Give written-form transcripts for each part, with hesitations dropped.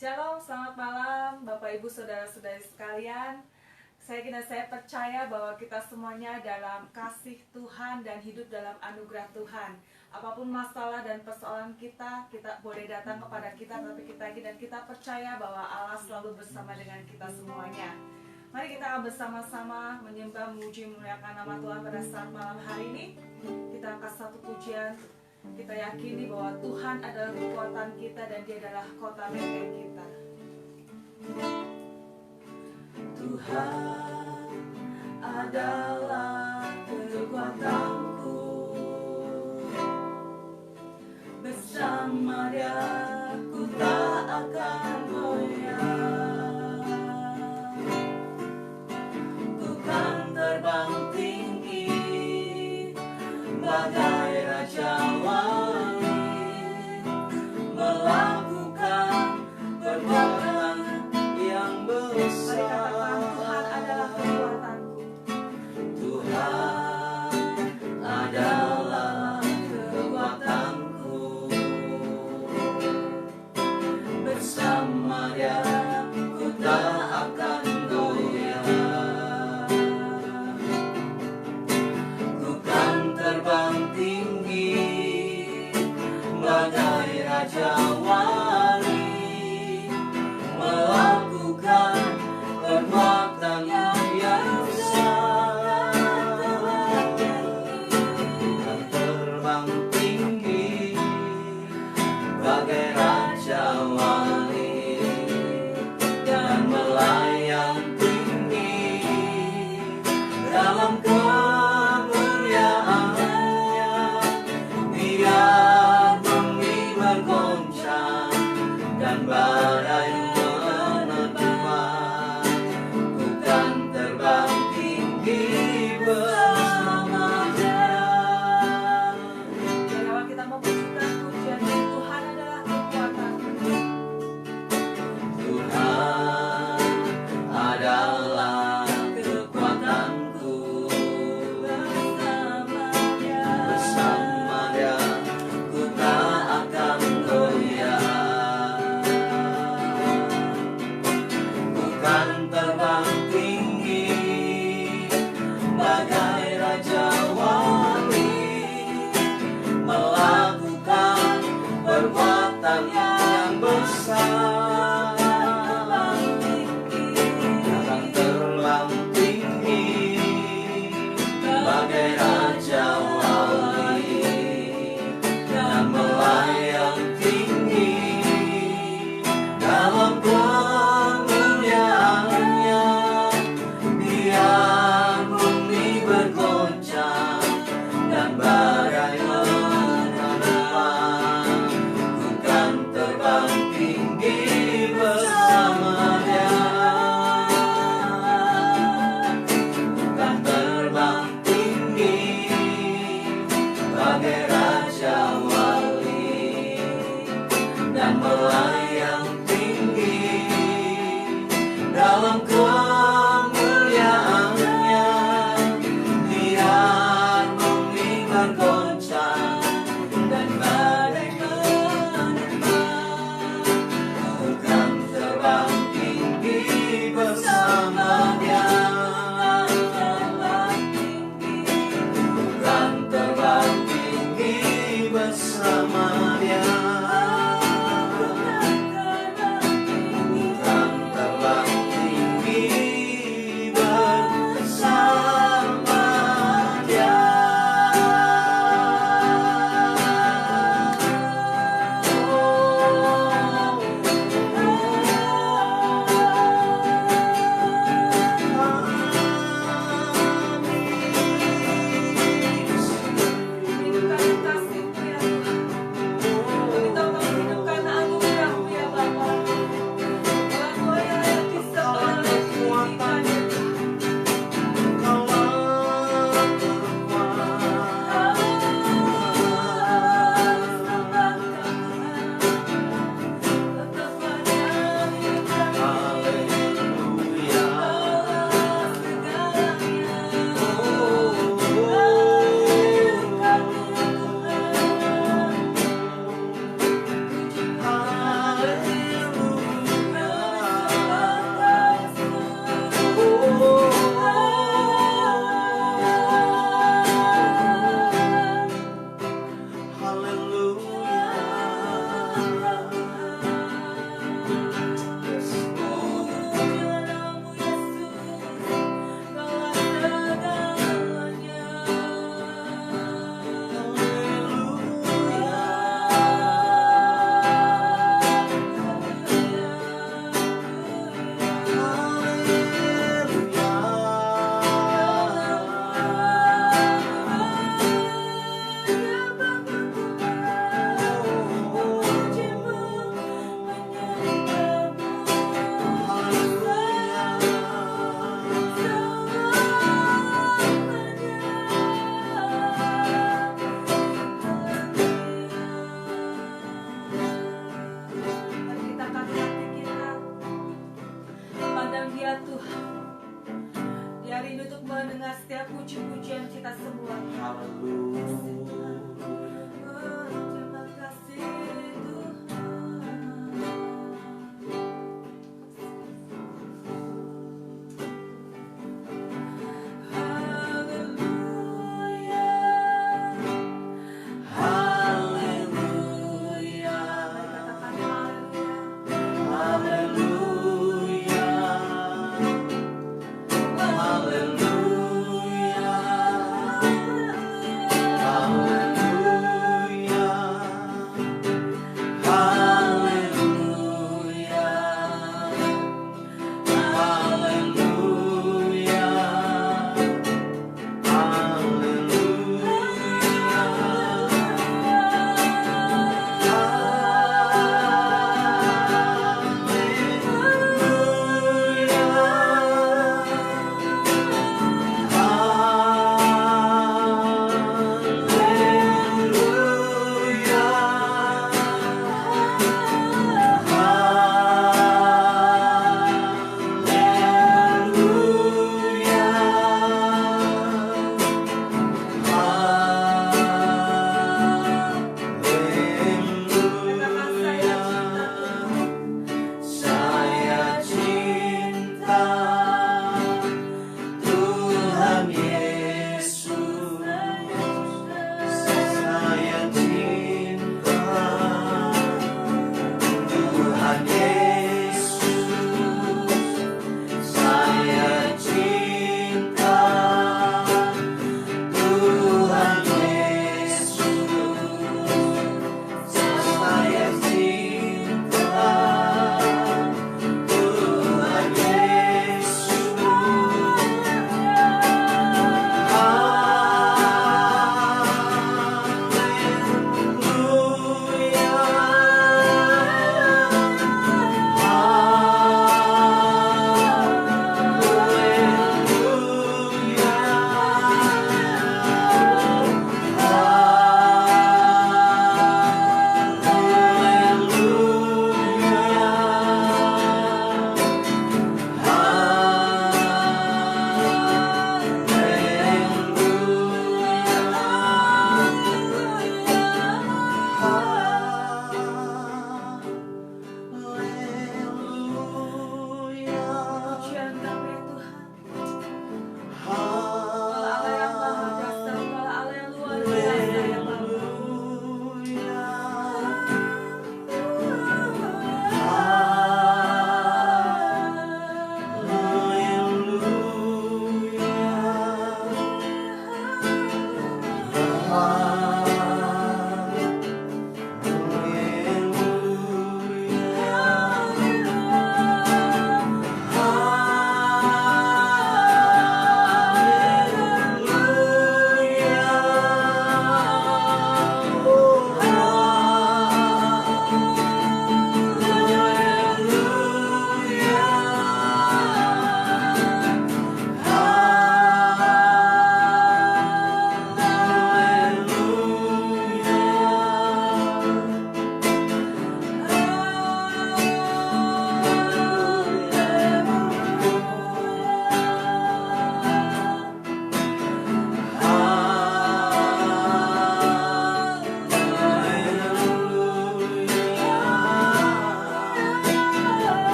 Shalom, selamat malam Bapak Ibu Saudara-saudari sekalian. Saya percaya bahwa kita semuanya dalam kasih Tuhan dan hidup dalam anugerah Tuhan. Apapun masalah dan persoalan kita boleh datang kepada kita, dan kita percaya bahwa Allah selalu bersama dengan kita semuanya. Mari kita bersama-sama menyembah, memuji, memuliakan nama Tuhan pada saat malam hari ini. Kita angkat satu pujian. Kita yakini bahwa Tuhan adalah kekuatan kita dan Dia adalah kota benteng kita. Tuhan adalah kekuatanku, bersama Dia ku tak akan goyah. Ku kan terbang tinggi bagai raja wali, melakukan perbuatan yang besar. Tuhan adalah kekuatanku. Tuhan adalah kekuatanku, bersama Dia ku tak akan goyah. Ku kan terbang tinggi bagai raja wali, melakukan perbuatan yang besar. Kan terbang tinggi bagai raja wali, dan melayang tinggi dalam kemuliaannya. Biar bumi bergoncang dan badai menerpa, ku kan terbang tinggi bersama Dia. Biarlah kita memujikan pujian Tuhan adalah kekuatanku. Tuhan adalah kekuatanku, bersama Dia ku tak akan goyah. Ku kan terbang tinggi bagai raja wali, melakukan perbuatan yang besar. Akan terbang tinggi bagai raja wali, dan melayang tinggi dalam kemuliaannya. Biar bumi bergoncang dan badai menerpa, ku kan terbang tinggi bersama puji-pujian kita semua. Haleluya. Terima kasih Tuhan.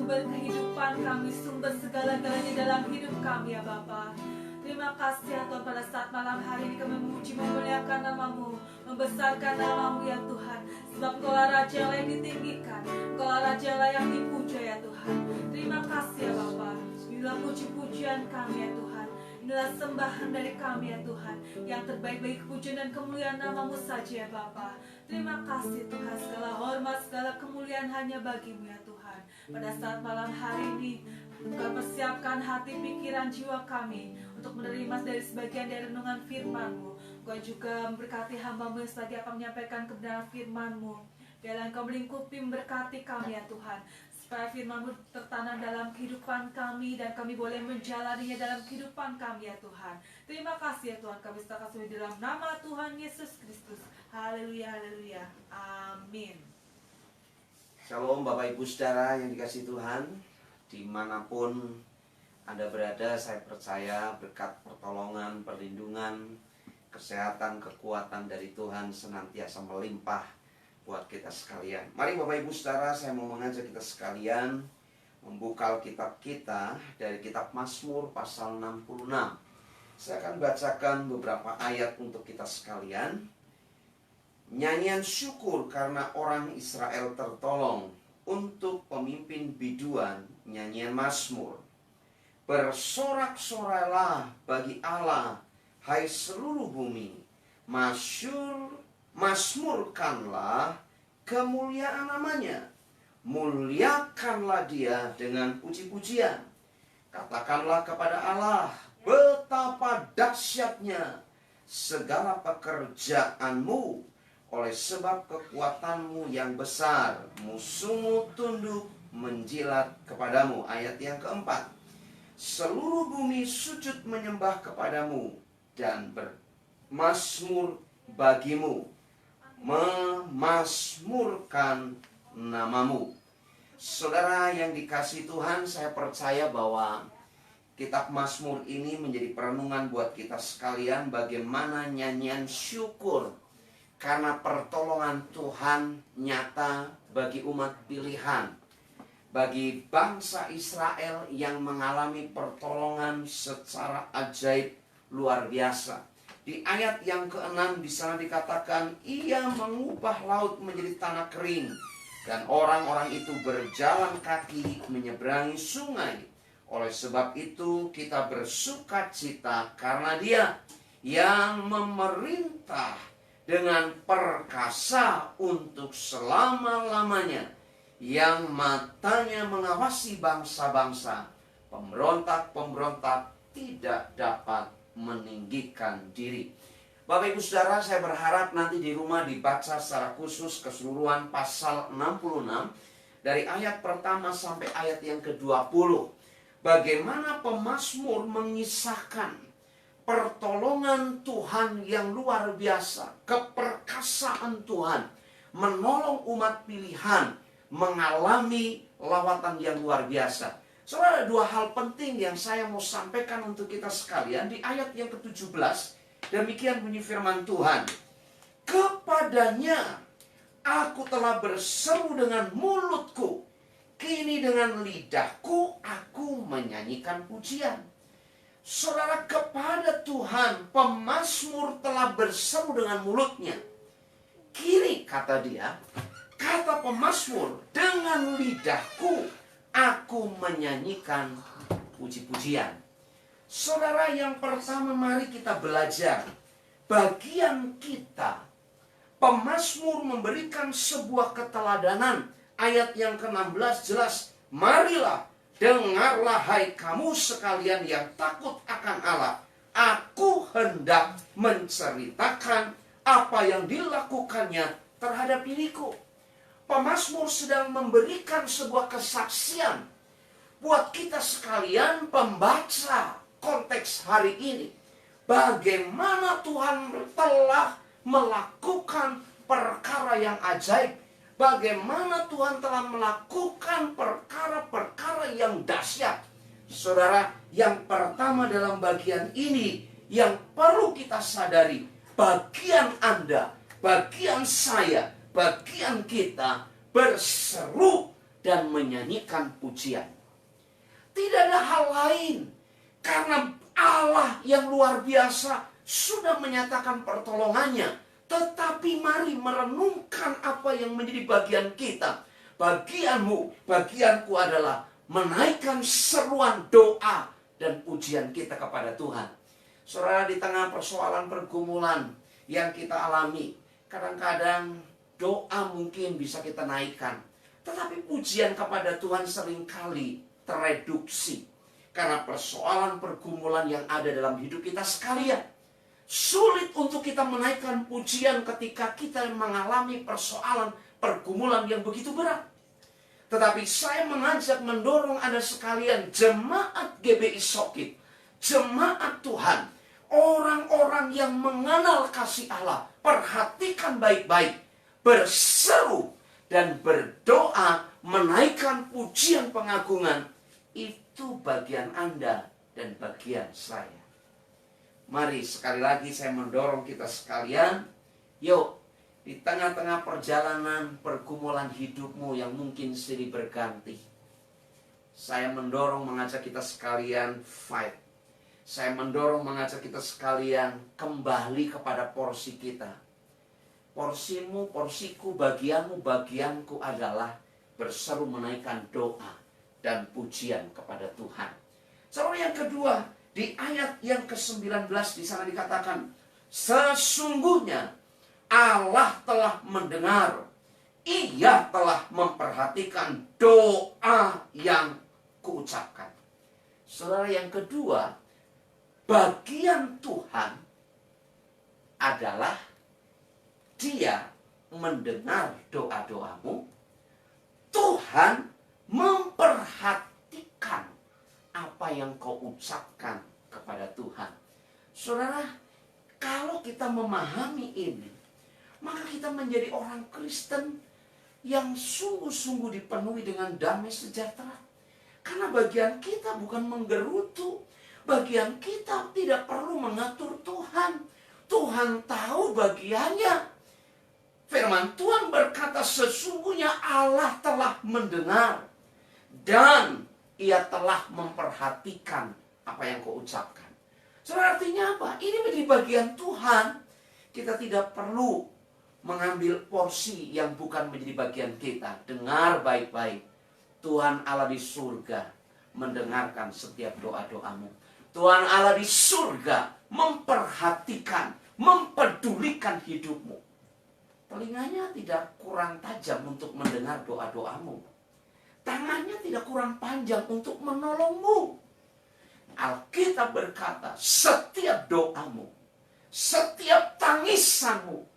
sumber kehidupan kami, sumber segala-galanya dalam hidup kami ya Bapa. Terima kasih ya Tuhan, pada saat malam hari ini kami memuji memuliakan nama-Mu, membesarkan nama-Mu ya Tuhan. Sebab Engkaulah Raja yang layak ditinggikan, Engkaulah Raja yang layak dipuja ya Tuhan. Terima kasih ya Bapa. Inilah puji-pujian kami ya Tuhan. Inilah sembahan dari kami ya Tuhan, yang terbaik bagi kepujian dan kemuliaan nama-Mu saja ya Bapa. Terima kasih Tuhan, segala hormat, segala kemuliaan hanya bagi-Mu ya Tuhan. Pada saat malam hari ini, Tuhan persiapkan hati, pikiran, jiwa kami untuk menerima dari sebagian dari renungan firman-Mu. Tuhan juga memberkati hamba-Mu yang selagi akan menyampaikan kebenaran firman-Mu. Biarlah Engkau melingkupi memberkati kami ya Tuhan, supaya firman-Mu tertanam dalam kehidupan kami dan kami boleh menjalaninya dalam kehidupan kami ya Tuhan. Terima kasih ya Tuhan, kami serahkan semua di dalam nama Tuhan Yesus Kristus. Haleluya, haleluya. Amin. Shalom Bapak Ibu Saudara yang dikasihi Tuhan, dimanapun Anda berada, saya percaya berkat pertolongan, perlindungan, kesehatan, kekuatan dari Tuhan senantiasa melimpah buat kita sekalian. Mari Bapak Ibu Saudara, saya mau mengajak kita sekalian membuka Alkitab kita dari kitab Mazmur pasal 66. Saya akan bacakan beberapa ayat untuk kita sekalian. Nyanyian syukur karena orang Israel tertolong, untuk pemimpin biduan nyanyian Mazmur. Bersorak-sorailah bagi Allah, hai seluruh bumi, Mazmurkanlah kemuliaan namanya, muliakanlah dia dengan puji-pujian. Katakanlah kepada Allah, betapa dahsyatnya segala pekerjaanmu, oleh sebab kekuatanmu yang besar, musuhmu tunduk menjilat kepadamu. Ayat yang keempat, seluruh bumi sujud menyembah kepadamu dan bermazmur bagimu, memazmurkan namamu. Saudara yang dikasihi Tuhan, saya percaya bahwa kitab Mazmur ini menjadi perenungan buat kita sekalian, bagaimana nyanyian syukur karena pertolongan Tuhan nyata bagi umat pilihan, bagi bangsa Israel yang mengalami pertolongan secara ajaib luar biasa. Di ayat yang ke-6 di sana dikatakan, ia mengubah laut menjadi tanah kering, dan orang-orang itu berjalan kaki menyeberangi sungai. Oleh sebab itu kita bersukacita karena dia yang memerintah dengan perkasa untuk selama-lamanya, yang matanya mengawasi bangsa-bangsa, pemberontak-pemberontak tidak dapat meninggikan diri. Bapak Ibu Saudara, saya berharap nanti di rumah dibaca secara khusus keseluruhan pasal 66 dari ayat pertama sampai ayat yang ke-20. Bagaimana pemazmur mengisahkan pertolongan Tuhan yang luar biasa, keperkasaan Tuhan menolong umat pilihan mengalami lawatan yang luar biasa. Saudara, ada dua hal penting yang saya mau sampaikan untuk kita sekalian. Di ayat yang ke-17, demikian bunyi firman Tuhan, kepadanya aku telah berseru dengan mulutku, kini dengan lidahku aku menyanyikan pujian. Saudara, kepada Tuhan pemazmur telah berseru dengan mulutnya. Kini kata dia, kata pemazmur, dengan lidahku aku menyanyikan puji-pujian. Saudara, yang pertama mari kita belajar bagian kita. Pemazmur memberikan sebuah keteladanan. Ayat yang ke-16 jelas, marilah, dengarlah hai kamu sekalian yang takut akan Allah. Aku hendak menceritakan apa yang dilakukannya terhadap diriku. Pemazmur sedang memberikan sebuah kesaksian buat kita sekalian pembaca konteks hari ini. Bagaimana Tuhan telah melakukan perkara yang ajaib. Bagaimana Tuhan telah melakukan perkara-perkara yang dahsyat. Saudara, yang pertama dalam bagian ini yang perlu kita sadari, bagian Anda, bagian saya, bagian kita berseru dan menyanyikan pujian. Tidak ada hal lain, karena Allah yang luar biasa sudah menyatakan pertolongannya. Tetapi mari merenungkan apa yang menjadi bagian kita. Bagianmu, bagianku adalah menaikkan seruan doa dan pujian kita kepada Tuhan. Saudara, di tengah persoalan pergumulan yang kita alami, kadang-kadang doa mungkin bisa kita naikkan, tetapi pujian kepada Tuhan seringkali tereduksi karena persoalan pergumulan yang ada dalam hidup kita sekalian. Sulit untuk kita menaikkan pujian ketika kita mengalami persoalan pergumulan yang begitu berat. Tetapi saya mengajak, mendorong Anda sekalian, jemaat GBI Sokip, jemaat Tuhan, orang-orang yang mengenal kasih Allah, perhatikan baik-baik, berseru dan berdoa, menaikkan pujian pengagungan. Itu bagian Anda dan bagian saya. Mari sekali lagi saya mendorong kita sekalian, yuk, di tengah-tengah perjalanan pergumulan hidupmu yang mungkin silih berganti, saya mendorong mengajak kita sekalian fight. Saya mendorong mengajak kita sekalian kembali kepada porsi kita. Porsimu, porsiku, bagianmu, bagianku adalah berseru menaikkan doa dan pujian kepada Tuhan. Soal yang kedua, di ayat yang ke-19 di sana dikatakan, sesungguhnya Allah telah mendengar, Ia telah memperhatikan doa yang kuucapkan. Saudara, yang kedua, bagian Tuhan adalah Dia mendengar doa-doamu. Tuhan memperhatikan apa yang kau ucapkan kepada Tuhan. Saudara, kalau kita memahami ini, maka kita menjadi orang Kristen yang sungguh-sungguh dipenuhi dengan damai sejahtera. Karena bagian kita bukan menggerutu. Bagian kita tidak perlu mengatur Tuhan. Tuhan tahu bagiannya. Firman Tuhan berkata, sesungguhnya Allah telah mendengar dan Ia telah memperhatikan apa yang kau ucapkan. Saudara, artinya apa? Ini menjadi bagian Tuhan. Kita tidak perlu mengambil porsi yang bukan menjadi bagian kita. Dengar baik-baik. Tuhan Allah di surga mendengarkan setiap doa-doamu. Tuhan Allah di surga memperhatikan, mempedulikan hidupmu. Telinganya tidak kurang tajam untuk mendengar doa-doamu. Tangannya tidak kurang panjang untuk menolongmu. Alkitab berkata, setiap doamu, setiap tangisanmu,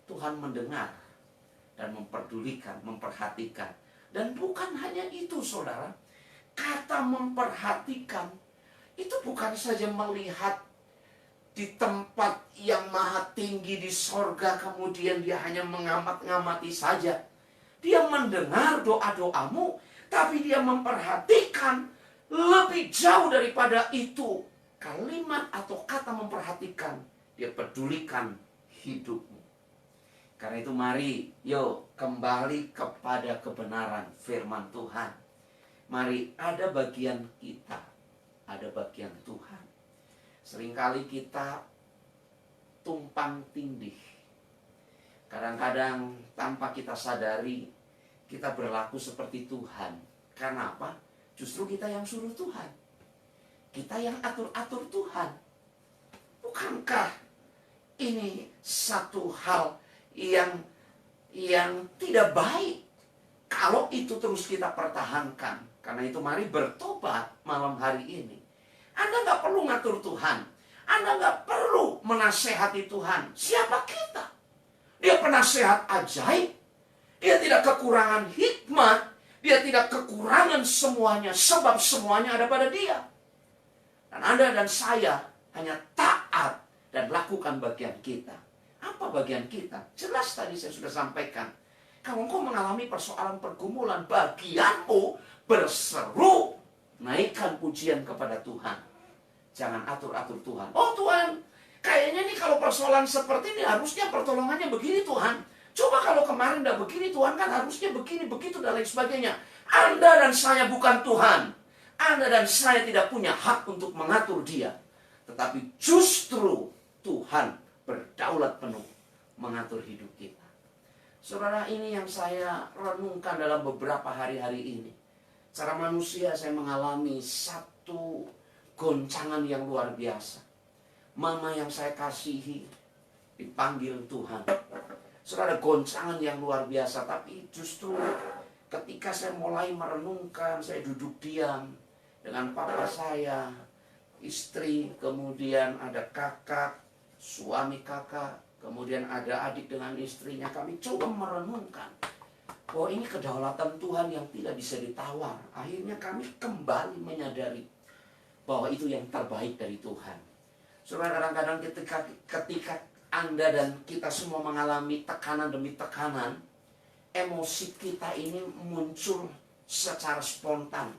Tuhan mendengar dan memperdulikan, memperhatikan. Dan bukan hanya itu, saudara. Kata memperhatikan itu bukan saja melihat di tempat yang maha tinggi di sorga, kemudian dia hanya mengamat-ngamati saja. Dia mendengar doa-doamu, tapi dia memperhatikan lebih jauh daripada itu. Kalimat atau kata memperhatikan, dia pedulikan hidupmu. Karena itu mari, yuk kembali kepada kebenaran firman Tuhan. Mari, ada bagian kita, ada bagian Tuhan. Seringkali kita tumpang tindih. Kadang-kadang tanpa kita sadari, kita berlaku seperti Tuhan. Karena apa? Justru kita yang suruh Tuhan. Kita yang atur-atur Tuhan. Bukankah ini satu hal yang tidak baik kalau itu terus kita pertahankan? Karena itu mari bertobat malam hari ini. Anda nggak perlu ngatur Tuhan. Anda nggak perlu menasehati Tuhan. Siapa kita? Dia penasehat ajaib. Dia tidak kekurangan hikmat. Dia tidak kekurangan semuanya. Sebab semuanya ada pada Dia. Dan Anda dan saya hanya taat dan lakukan bagian kita. Apa bagian kita? Jelas tadi saya sudah sampaikan. Kalau engkau mengalami persoalan pergumulan, bagianmu berseru, naikkan pujian kepada Tuhan. Jangan atur-atur Tuhan. Oh Tuhan, kayaknya nih kalau persoalan seperti ini harusnya pertolongannya begini Tuhan. Coba kalau kemarin udah begini Tuhan, kan harusnya begini, begitu dan lain sebagainya. Anda dan saya bukan Tuhan. Anda dan saya tidak punya hak untuk mengatur Dia. Tetapi justru Tuhan berdaulat penuh mengatur hidup kita. Saudara, ini yang saya renungkan dalam beberapa hari-hari ini. Secara manusia saya mengalami satu goncangan yang luar biasa. Mama yang saya kasihi dipanggil Tuhan. Saudara, goncangan yang luar biasa. Tapi justru ketika saya mulai merenungkan, saya duduk diam dengan papa saya, istri, kemudian ada kakak, suami kakak, kemudian ada adik dengan istrinya. Kami coba merenungkan bahwa ini kedaulatan Tuhan yang tidak bisa ditawar. Akhirnya kami kembali menyadari bahwa itu yang terbaik dari Tuhan. Saudara, kadang-kadang ketika Anda dan kita semua mengalami tekanan demi tekanan, emosi kita ini muncul secara spontan.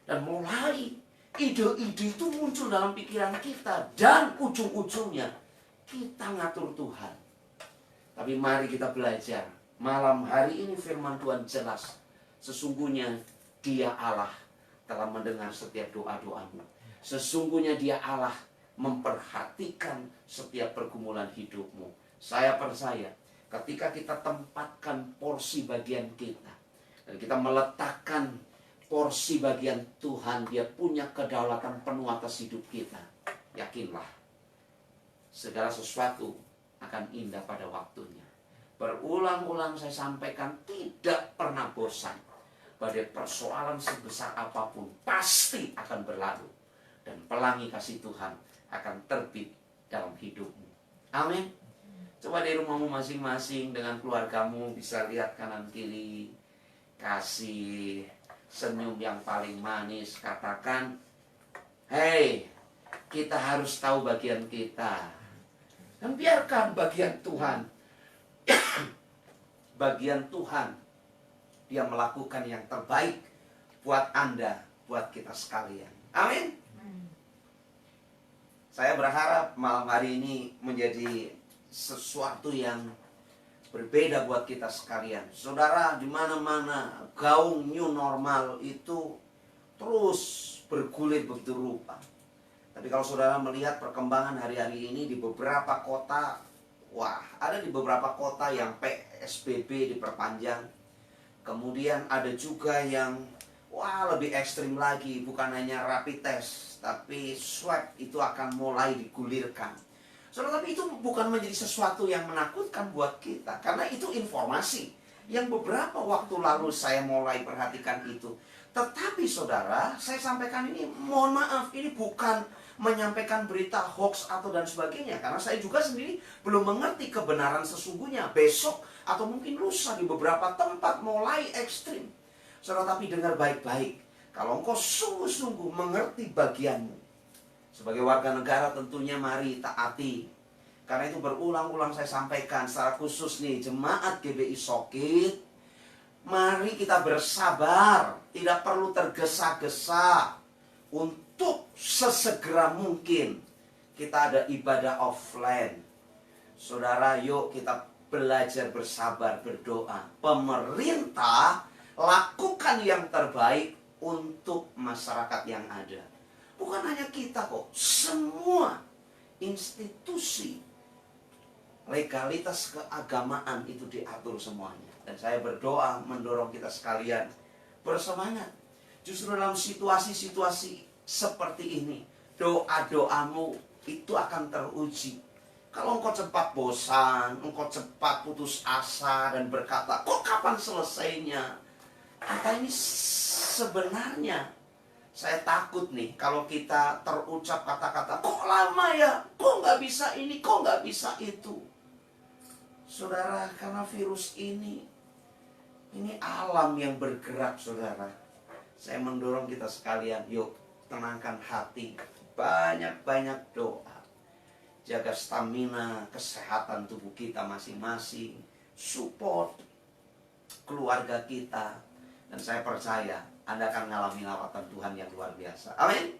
Dan mulai ide-ide itu muncul dalam pikiran kita. Dan ujung-ujungnya kita ngatur Tuhan. Tapi mari kita belajar. Malam hari ini firman Tuhan jelas. Sesungguhnya Dia Allah telah mendengar setiap doa-doamu. Sesungguhnya Dia Allah memperhatikan setiap pergumulan hidupmu. Saya percaya ketika kita tempatkan porsi bagian kita, dan kita meletakkan porsi bagian Tuhan, Dia punya kedaulatan penuh atas hidup kita. Yakinlah, segala sesuatu akan indah pada waktunya. Berulang-ulang saya sampaikan, tidak pernah bosan. Badai persoalan sebesar apapun pasti akan berlalu. Dan pelangi kasih Tuhan akan terbit dalam hidupmu. Amin. Coba di rumahmu masing-masing dengan keluargamu bisa lihat kanan kiri. Kasih senyum yang paling manis. Katakan, hei, kita harus tahu bagian kita. Dan biarkan bagian Tuhan. Bagian Tuhan, Dia melakukan yang terbaik buat Anda, buat kita sekalian. Amin. Saya berharap malam hari ini menjadi sesuatu yang berbeda buat kita sekalian. Saudara, di mana-mana gaung new normal itu terus bergulir begitu rupa. Tapi kalau saudara melihat perkembangan hari-hari ini di beberapa kota, wah, ada di beberapa kota yang PSBB diperpanjang. Kemudian ada juga yang lebih ekstrim lagi, bukan hanya rapid test, tapi swab itu akan mulai digulirkan. Saudara, tapi itu bukan menjadi sesuatu yang menakutkan buat kita, karena itu informasi yang beberapa waktu lalu saya mulai perhatikan itu. Tetapi saudara, saya sampaikan ini, mohon maaf, ini bukan menyampaikan berita hoax atau dan sebagainya, karena saya juga sendiri belum mengerti kebenaran sesungguhnya. Besok atau mungkin lusa di beberapa tempat mulai ekstrim. Saudara, tapi dengar baik-baik. Kalau engkau sungguh-sungguh mengerti bagianmu, sebagai warga negara tentunya mari taati. Karena itu berulang-ulang saya sampaikan secara khusus nih, jemaat GBI Sokit, mari kita bersabar, tidak perlu tergesa-gesa. Untuk sesegera mungkin kita ada ibadah offline. Saudara, yuk kita belajar bersabar, berdoa. Pemerintah lakukan yang terbaik untuk masyarakat yang ada. Bukan hanya kita kok, semua institusi legalitas keagamaan itu diatur semuanya. Dan saya berdoa mendorong kita sekalian bersemangat. Justru dalam situasi-situasi seperti ini, doa-doamu itu akan teruji. Kalau engkau cepat bosan, engkau cepat putus asa dan berkata, kok kapan selesainya? Kata ini sebenarnya saya takut nih kalau kita terucap kata-kata, kok lama ya? Kok nggak bisa ini? Kok nggak bisa itu? Saudara, karena virus ini alam yang bergerak, saudara. Saya mendorong kita sekalian, yuk tenangkan hati, banyak-banyak doa. Jaga stamina, kesehatan tubuh kita masing-masing, support keluarga kita. Dan saya percaya Anda akan mengalami lawatan Tuhan yang luar biasa. Amin.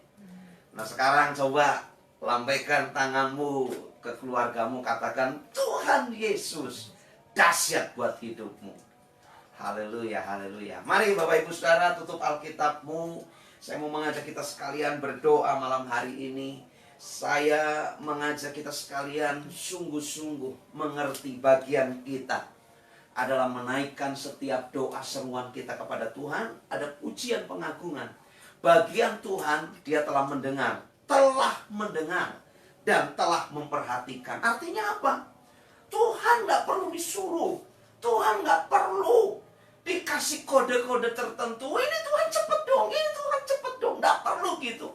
Nah, sekarang coba lambaikan tanganmu ke keluargamu, katakan, Tuhan Yesus dahsyat buat hidupmu. Haleluya, haleluya. Mari Bapak Ibu Saudara, tutup Alkitabmu. Saya mau mengajak kita sekalian berdoa malam hari ini. Saya mengajak kita sekalian sungguh-sungguh mengerti bagian kita adalah menaikkan setiap doa seruan kita kepada Tuhan. Ada pujian pengagungan. Bagian Tuhan, Dia telah mendengar telah mendengar dan telah memperhatikan. Artinya apa? Tuhan nggak perlu disuruh. Tuhan nggak perlu dikasih kode-kode tertentu. Ini Tuhan cepet dong, ini Tuhan cepet dong. Nggak perlu gitu.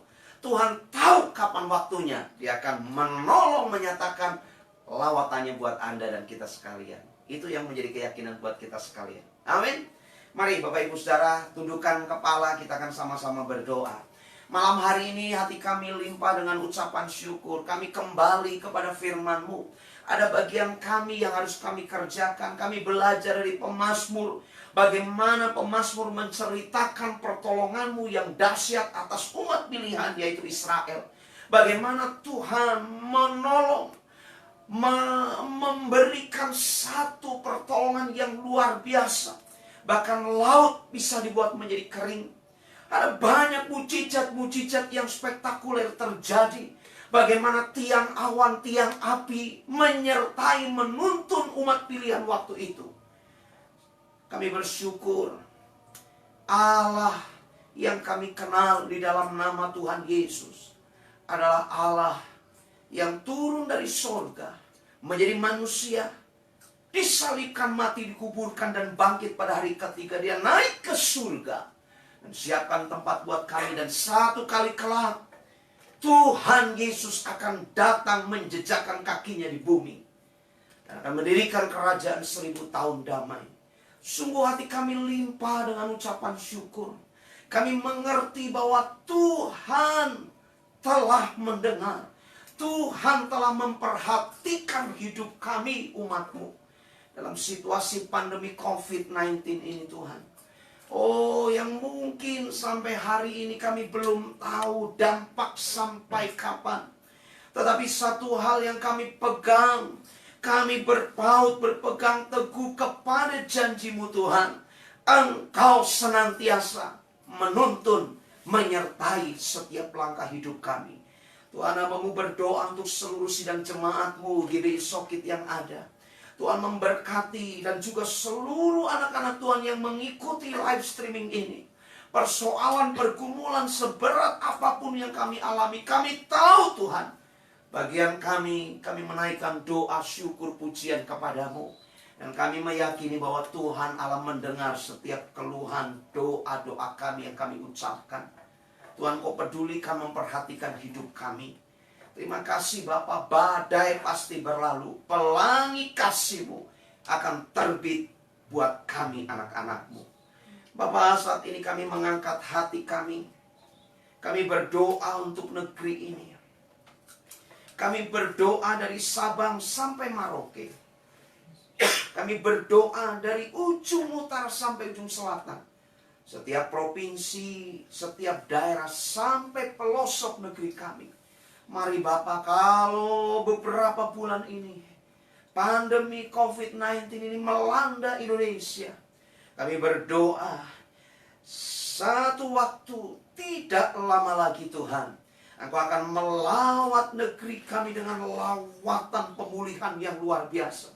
Tuhan tahu kapan waktunya. Dia akan menolong, menyatakan lawatannya buat Anda dan kita sekalian. Itu yang menjadi keyakinan buat kita sekalian. Amin. Mari Bapak Ibu Saudara, tundukkan kepala, kita akan sama-sama berdoa. Malam hari ini hati kami limpah dengan ucapan syukur. Kami kembali kepada firman-Mu. Ada bagian kami yang harus kami kerjakan. Kami belajar dari pemazmur. Bagaimana pemazmur menceritakan pertolongan-Mu yang dahsyat atas umat pilihan, yaitu Israel. Bagaimana Tuhan menolong, memberikan satu pertolongan yang luar biasa. Bahkan laut bisa dibuat menjadi kering. Ada banyak mujizat-mujizat yang spektakuler terjadi. Bagaimana tiang awan, tiang api menyertai, menuntun umat pilihan waktu itu. Kami bersyukur Allah yang kami kenal di dalam nama Tuhan Yesus adalah Allah yang turun dari surga menjadi manusia, disalibkan, mati, dikuburkan, dan bangkit pada hari ketiga. Dia naik ke surga dan siapkan tempat buat kami. Dan satu kali kelak Tuhan Yesus akan datang menjejakkan kakinya di bumi dan akan mendirikan kerajaan 1000 tahun damai. Sungguh hati kami limpah dengan ucapan syukur. Kami mengerti bahwa Tuhan telah mendengar. Tuhan telah memperhatikan hidup kami, umat-Mu, dalam situasi pandemi COVID-19 ini, Tuhan. Oh, yang mungkin sampai hari ini kami belum tahu dampak sampai kapan. Tetapi satu hal yang kami pegang, kami berpegang teguh kepada janji-Mu, Tuhan. Engkau senantiasa menuntun, menyertai setiap langkah hidup kami. Tuhan, hamba-Mu berdoa untuk seluruh sidang jemaat-Mu GBI Sokit yang ada. Tuhan memberkati dan juga seluruh anak-anak Tuhan yang mengikuti live streaming ini. Persoalan, pergumulan seberat apapun yang kami alami, kami tahu Tuhan, bagian kami menaikkan doa syukur pujian kepadamu. Dan kami meyakini bahwa Tuhan Allah mendengar setiap keluhan, doa-doa kami yang kami ucapkan. Tuhan, Kau pedulikan, memperhatikan hidup kami. Terima kasih Bapa, badai pasti berlalu, pelangi kasih-Mu akan terbit buat kami anak-anak-Mu. Bapa, saat ini kami mengangkat hati kami. Kami berdoa untuk negeri ini. Kami berdoa dari Sabang sampai Merauke. Kami berdoa dari ujung utara sampai ujung selatan. Setiap provinsi, setiap daerah sampai pelosok negeri kami. Mari Bapak, kalau beberapa bulan ini pandemi COVID-19 ini melanda Indonesia, kami berdoa satu waktu tidak lama lagi Tuhan, Engkau akan melawat negeri kami dengan lawatan pemulihan yang luar biasa.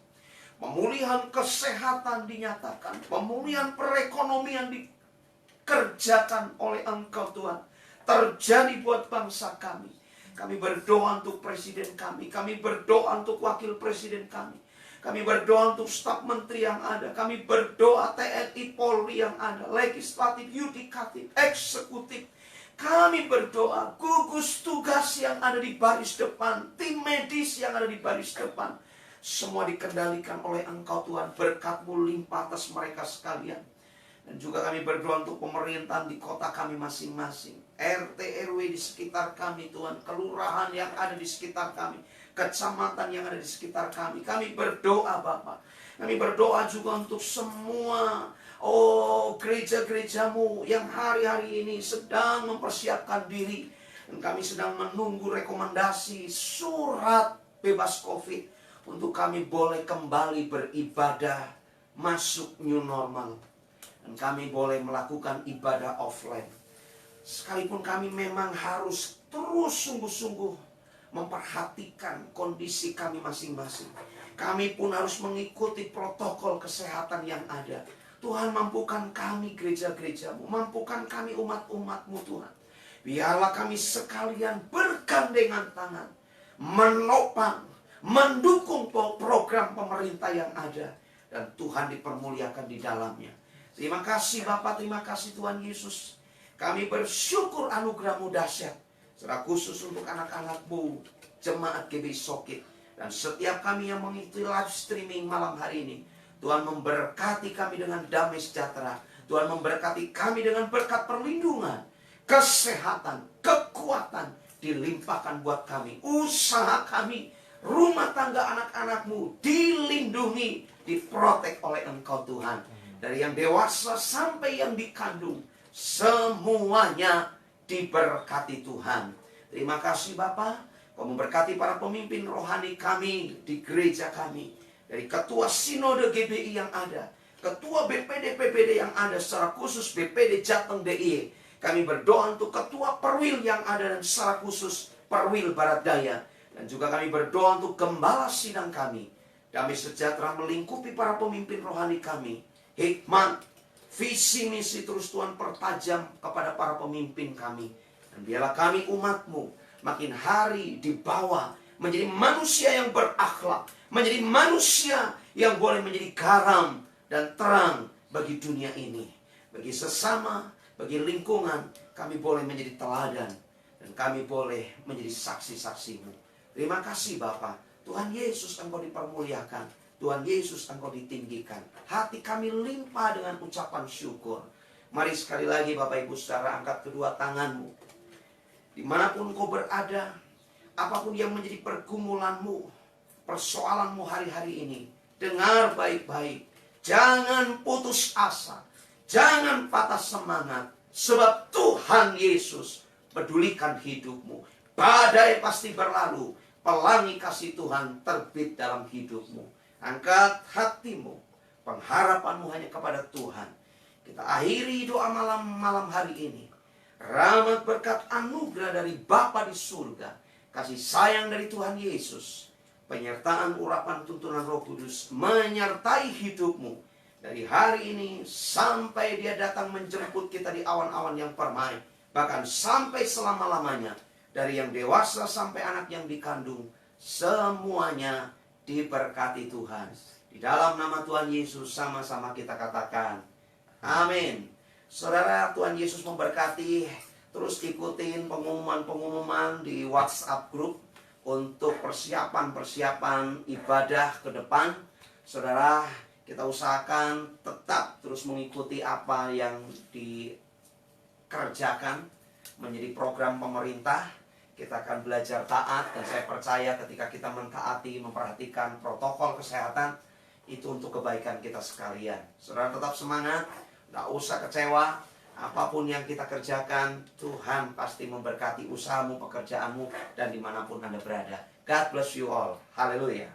Pemulihan kesehatan dinyatakan, pemulihan perekonomian dikerjakan oleh Engkau Tuhan, terjadi buat bangsa kami. Kami berdoa untuk presiden kami. Kami berdoa untuk wakil presiden kami. Kami berdoa untuk staf menteri yang ada. Kami berdoa TNI Polri yang ada. Legislatif, yudikatif, eksekutif. Kami berdoa gugus tugas yang ada di baris depan. Tim medis yang ada di baris depan. Semua dikendalikan oleh Engkau Tuhan. Berkat-Mu limpah atas mereka sekalian. Dan juga kami berdoa untuk pemerintahan di kota kami masing-masing. RT RW di sekitar kami Tuhan. Kelurahan yang ada di sekitar kami. Kecamatan yang ada di sekitar kami. Kami berdoa Bapak. Kami berdoa juga untuk semua gereja-gereja-Mu yang hari-hari ini sedang mempersiapkan diri. Dan kami sedang menunggu rekomendasi surat bebas COVID. Untuk kami boleh kembali beribadah masuk new normal. Dan kami boleh melakukan ibadah offline. Sekalipun kami memang harus terus sungguh-sungguh memperhatikan kondisi kami masing-masing. Kami pun harus mengikuti protokol kesehatan yang ada. Tuhan, mampukan kami gereja-gereja-Mu, mampukan kami umat-umat-Mu Tuhan. Biarlah kami sekalian bergandengan tangan, menopang, mendukung program pemerintah yang ada, dan Tuhan dipermuliakan di dalamnya. Terima kasih Bapak, terima kasih Tuhan Yesus. Kami bersyukur anugerah-Mu dahsyat, secara khusus untuk anak-anak-Mu, jemaat GBI Sokit, dan setiap kami yang mengikuti live streaming malam hari ini. Tuhan memberkati kami dengan damai sejahtera. Tuhan memberkati kami dengan berkat perlindungan, kesehatan, kekuatan dilimpahkan buat kami. Usaha kami, rumah tangga anak-anak-Mu dilindungi, diprotek oleh Engkau Tuhan. Dari yang dewasa sampai yang dikandung, semuanya diberkati Tuhan. Terima kasih Bapa. Kau memberkati para pemimpin rohani kami di gereja kami. Dari ketua sinode GBI yang ada, ketua BPD PBD yang ada, secara khusus BPD Jateng DIY. Kami berdoa untuk ketua Perwil yang ada dan secara khusus Perwil Barat Daya. Dan juga kami berdoa untuk gembala sidang kami. Damai sejahtera melingkupi para pemimpin rohani kami. Hikmat, visi misi terus Tuhan pertajam kepada para pemimpin kami. Dan biarlah kami umat-Mu makin hari dibawa menjadi manusia yang berakhlak, menjadi manusia yang boleh menjadi garam dan terang bagi dunia ini. Bagi sesama, bagi lingkungan, kami boleh menjadi teladan. Dan kami boleh menjadi saksi-saksi-Mu. Terima kasih Bapa. Tuhan Yesus, Engkau dipermuliakan. Tuhan Yesus, Engkau ditinggikan. Hati kami limpah dengan ucapan syukur. Mari sekali lagi Bapak Ibu Saudara, angkat kedua tanganmu. Dimanapun kau berada, apapun yang menjadi pergumulanmu, persoalanmu hari-hari ini, dengar baik-baik. Jangan putus asa. Jangan patah semangat. Sebab Tuhan Yesus pedulikan hidupmu. Badai pasti berlalu. Pelangi kasih Tuhan terbit dalam hidupmu. Angkat hatimu. Pengharapanmu hanya kepada Tuhan. Kita akhiri doa malam hari ini. Rahmat berkat anugerah dari Bapa di surga. Kasih sayang dari Tuhan Yesus. Penyertaan urapan tuntunan Roh Kudus menyertai hidupmu. Dari hari ini sampai Dia datang menjemput kita di awan-awan yang permai. Bahkan sampai selama-lamanya. Dari yang dewasa sampai anak yang dikandung. Semuanya diberkati Tuhan. Di dalam nama Tuhan Yesus sama-sama kita katakan amin. Saudara, Tuhan Yesus memberkati. Terus ikutin pengumuman-pengumuman di WhatsApp group untuk persiapan-persiapan ibadah ke depan. Saudara, kita usahakan tetap terus mengikuti apa yang dikerjakan menjadi program pemerintah. Kita akan belajar taat, dan saya percaya ketika kita mentaati, memperhatikan protokol kesehatan, itu untuk kebaikan kita sekalian. Saudara tetap semangat, tidak usah kecewa. Apapun yang kita kerjakan, Tuhan pasti memberkati usahamu, pekerjaanmu, dan dimanapun Anda berada. God bless you all. Haleluya.